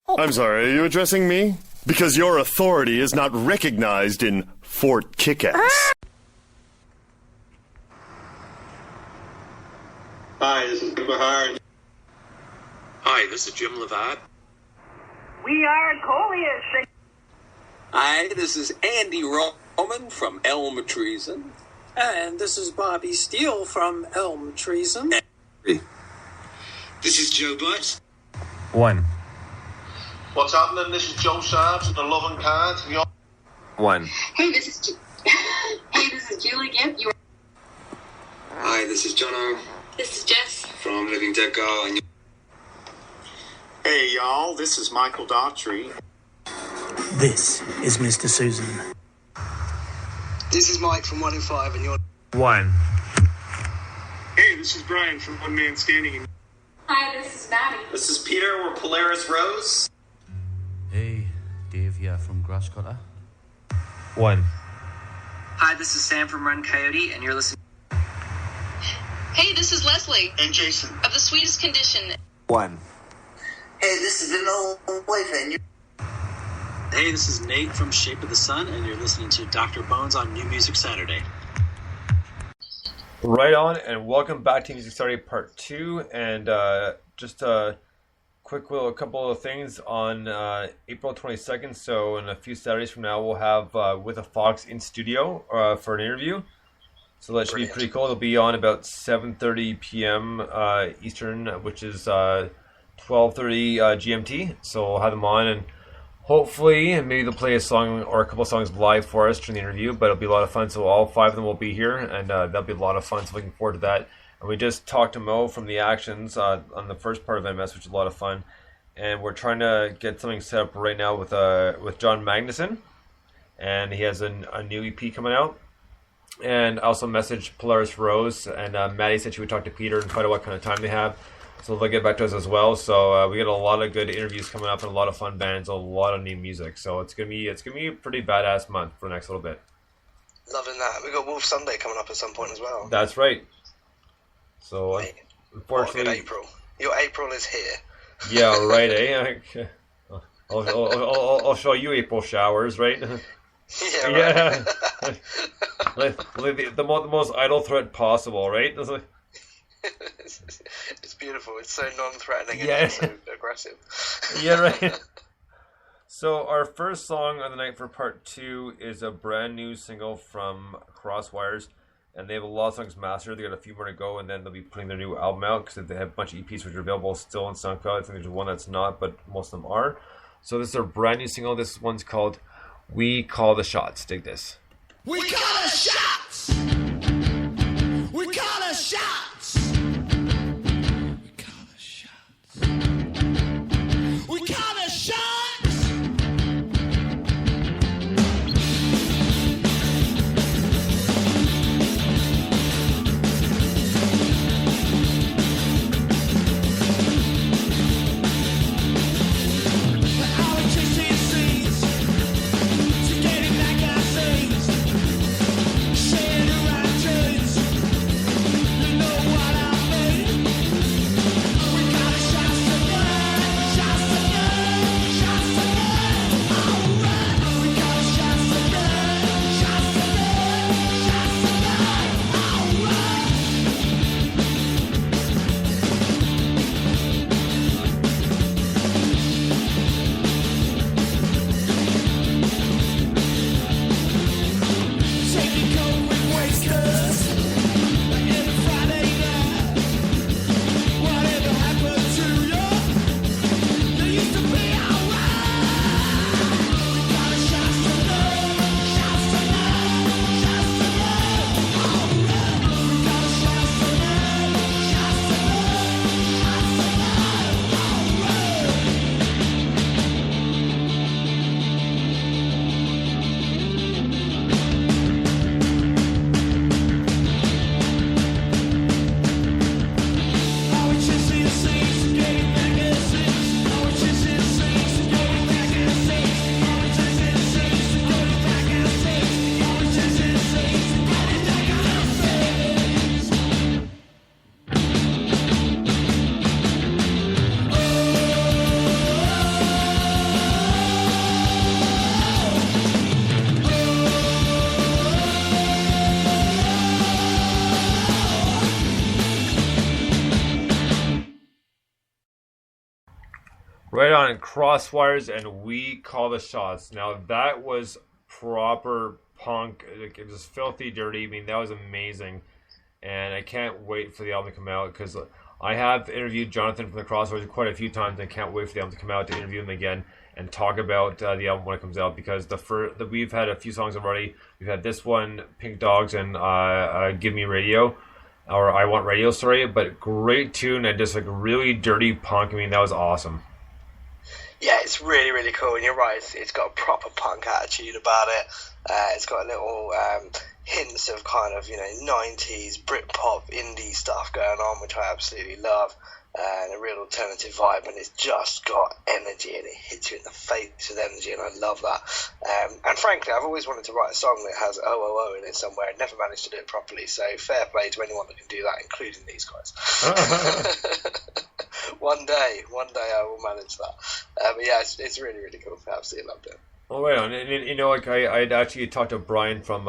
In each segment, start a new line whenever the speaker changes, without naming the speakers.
I'm sorry, are you addressing me? Because your authority is not recognized in Fort Kickass.
Hi, this is Bahar.
Hi, this is Jim Levat.
We are Coleus.
Hi, this is Andy Roman from Elm Treason.
And this is Bobby Steele from Elm Treason.
This is Joe Blight.
1.
What's happening? This is Joe Sharps at the Loving Card.
1.
Hey, this is Julie Gibb.
Hi, this is Jono
This is Jess.
from Living Dead Girl. And
Hey y'all, this is Michael Daughtry.
This is Mr. Susan.
this is Mike from 1inFive, and you're
1.
Hey, this is Brian from One Man Standing.
Hi, this is Maddie.
This is Peter. We're Polaris Rose.
Hey, Dave here from Grasscutter.
1.
Hi, this is Sam from Run Coyote, and you're listening.
Hey, this is Leslie
And Jason.
of The Sweetest Condition.
1.
Hey, this is Vanilla Wife, and you
Hey, this is Nate from Shape of the Sun, and you're listening to Dr. Bones on New Music Saturday.
Right on, and welcome back to Music Saturday Part 2. And just a quick little couple of things on April 22nd. So in a few Saturdays from now, we'll have With a Fox in studio for an interview. So that should be pretty cool. They'll be on about 7:30 p.m. Eastern, which is 12:30 GMT. So we'll have them on, and hopefully maybe they'll play a song or a couple of songs live for us during the interview. But it'll be a lot of fun. So all 5 of them will be here, and that'll be a lot of fun. So looking forward to that. And we just talked to Mo from the Actions on the first part of MS, which is a lot of fun. And we're trying to get something set up right now with John Magnuson, and he has a new EP coming out. And I also messaged Polaris Rose, and Maddie said she would talk to Peter and find out what kind of time they have. So they'll get back to us as well. So we got a lot of good interviews coming up and a lot of fun bands, a lot of new music. So it's gonna be a pretty badass month for the next little bit.
loving that. We got Wolf Sunday coming up at some point as well.
That's right. So
Mate,
unfortunately,
what a good April. Your April is here.
yeah, right. I'll show you April showers, right?
Yeah, right.
the most idle threat possible, right?
It's beautiful. It's so non-threatening and
Yeah.
so aggressive.
Yeah, right. So our first song of the night for part 2 is a brand new single from Crosswires, and they have a lot of songs mastered. They got a few more to go, and then they'll be putting their new album out because they have a bunch of EPs which are available still on SoundCloud. I think there's one that's not, but most of them are. So this is their brand new single. This one's called "We Call the Shots." Dig this.
We call the shots. We call the shots. We call the shots. We call the shots. All the chasing scenes, to getting back our scenes.
Right on, Crosswires and We Call the Shots. Now that was proper punk. Like, it was filthy dirty. I mean, that was amazing. And I can't wait for the album to come out because I have interviewed Jonathan from the Crosswires quite a few times. And I can't wait for the album to come out to interview him again and talk about the album when it comes out because we've had a few songs already. We've had this one, Pink Dogs, and Give Me Radio. Or I Want Radio, sorry. But great tune and just like really dirty punk. I mean, that was awesome.
Yeah, it's really, really cool, and you're right, it's got a proper punk attitude about it. It's got a little hints of kind of, 90s Britpop indie stuff going on, which I absolutely love, and a real alternative vibe, and it's just got energy, and it hits you in the face with energy, and I love that. And frankly, I've always wanted to write a song that has OOO in it somewhere, and never managed to do it properly, so fair play to anyone that can do that, including these guys. One day I will manage that. But yeah, it's really, really cool. I absolutely loved it.
Oh, right on. And I'd actually talked to Brian from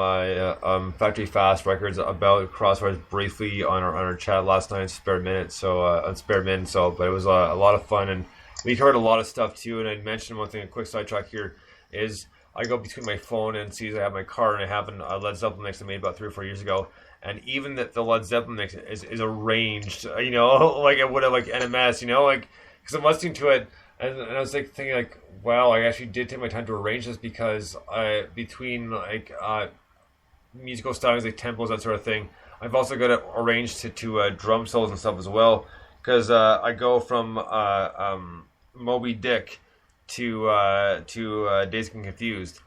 Factory Fast Records about Crossfires briefly on our chat last night on Spare Minute. But it was a lot of fun, and we covered a lot of stuff too. And I mentioned one thing, a quick sidetrack here, is I go between my phone and sees I have my car, and I have a Led Zeppelin mix I made about 3 or 4 years ago. And even the Led Zeppelin mix is arranged, like it would have like NMS, because I'm listening to it, and I was like thinking like, wow, I actually did take my time to arrange this because between like musical stylings like tempos, that sort of thing, I've also got it arranged to drum solos and stuff as well, because I go from Moby Dick to Dazed and Confused.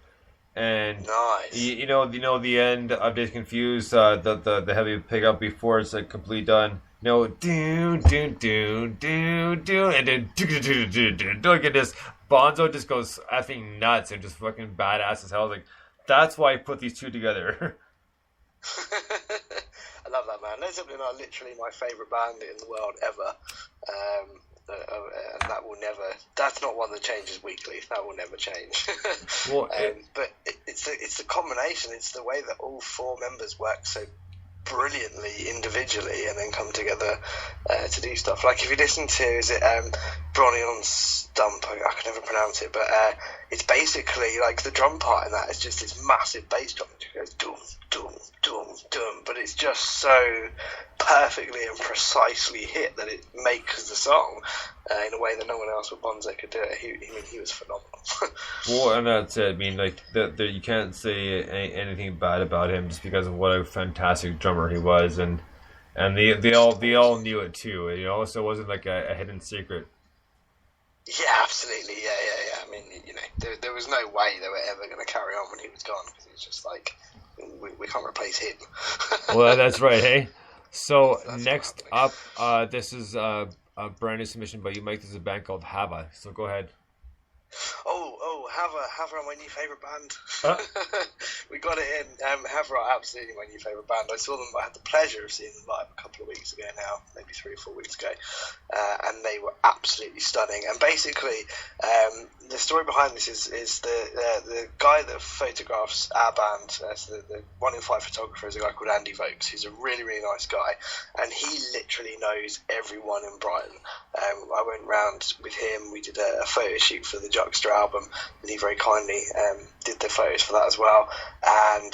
And
nice.
you know the end of Days Confused, the heavy pickup before it's like completely done. Do and then look at this. Bonzo just goes effing nuts and just fucking badass as hell. Like, that's why I put these two together.
I love that, man. Led Zeppelin are literally my favourite band in the world ever. And that's not one that changes weekly. That will never change. But it's the combination, it's the way that all 4 members work so brilliantly individually and then come together to do stuff. Like if you listen to, is it Bronny on Stump? I can never pronounce it, but it's basically like the drum part in that is just this massive bass drum that goes doom, doom, doom, doom, but it's just so perfectly and precisely hit that it makes the song in a way that no one else but Bonzo could do it. He was phenomenal.
Well, and that's it. I mean, like you can't say anything bad about him just because of what a fantastic drummer he was, and they all knew it too. So it wasn't like a hidden secret.
Yeah, absolutely. Yeah. I mean, there was no way they were ever going to carry on when he was gone, because it was just like, we can't replace him.
Well, that's right, hey? So next up, this is a brand new submission by you, Mike. This is a band called Hava. So go ahead. Hava
are my new favourite band. We got it in. Hava are absolutely my new favourite band. I had the pleasure of seeing them live a couple of weeks ago now, maybe 3 or 4 weeks ago, and they were absolutely stunning. And basically, the story behind this is the guy that photographs our band, the 1inFive photographer, is a guy called Andy Vokes, who's a really, really nice guy, and he literally knows everyone in Brighton. I went round with him, we did a photo shoot for the Juxta album, and he very kindly did the photos for that as well. And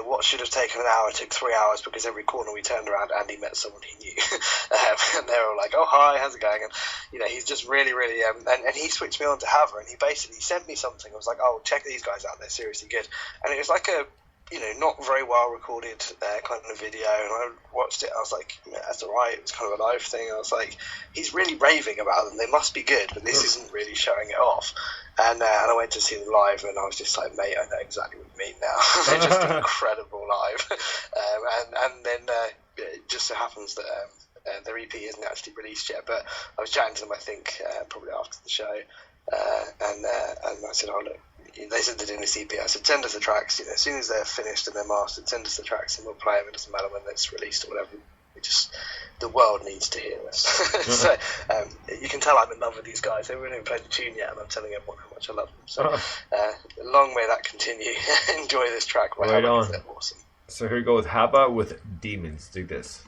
what should have taken an hour took 3 hours, because every corner we turned around, Andy met someone he knew. And they were all like, oh, hi, how's it going? And he's just really, really and he switched me on to Hava, and he basically sent me something. I was like, oh, check these guys out, they're seriously good. And it was like a not very well recorded kind of video, and I watched it, I was like, that's alright, it was kind of a live thing. I was like, he's really raving about them, they must be good, but this isn't really showing it off. And I went to see them live, and I was just like, mate, I know exactly what you mean now. They're just incredible live. And then it just so happens that their EP isn't actually released yet, but I was chatting to them, I think, probably after the show, and I said, oh, look, they said they're doing this EP. I said, send us the tracks. As soon as they're finished and they're mastered, send us the tracks and we'll play them. It doesn't matter when it's released or whatever. The world needs to hear this. So you can tell I'm in love with these guys. They haven't even played a tune yet, and I'm telling everyone how much I love them. So long may that continue. Enjoy this track.
Right on. Awesome. So here we go with Haba with Demons. Do this.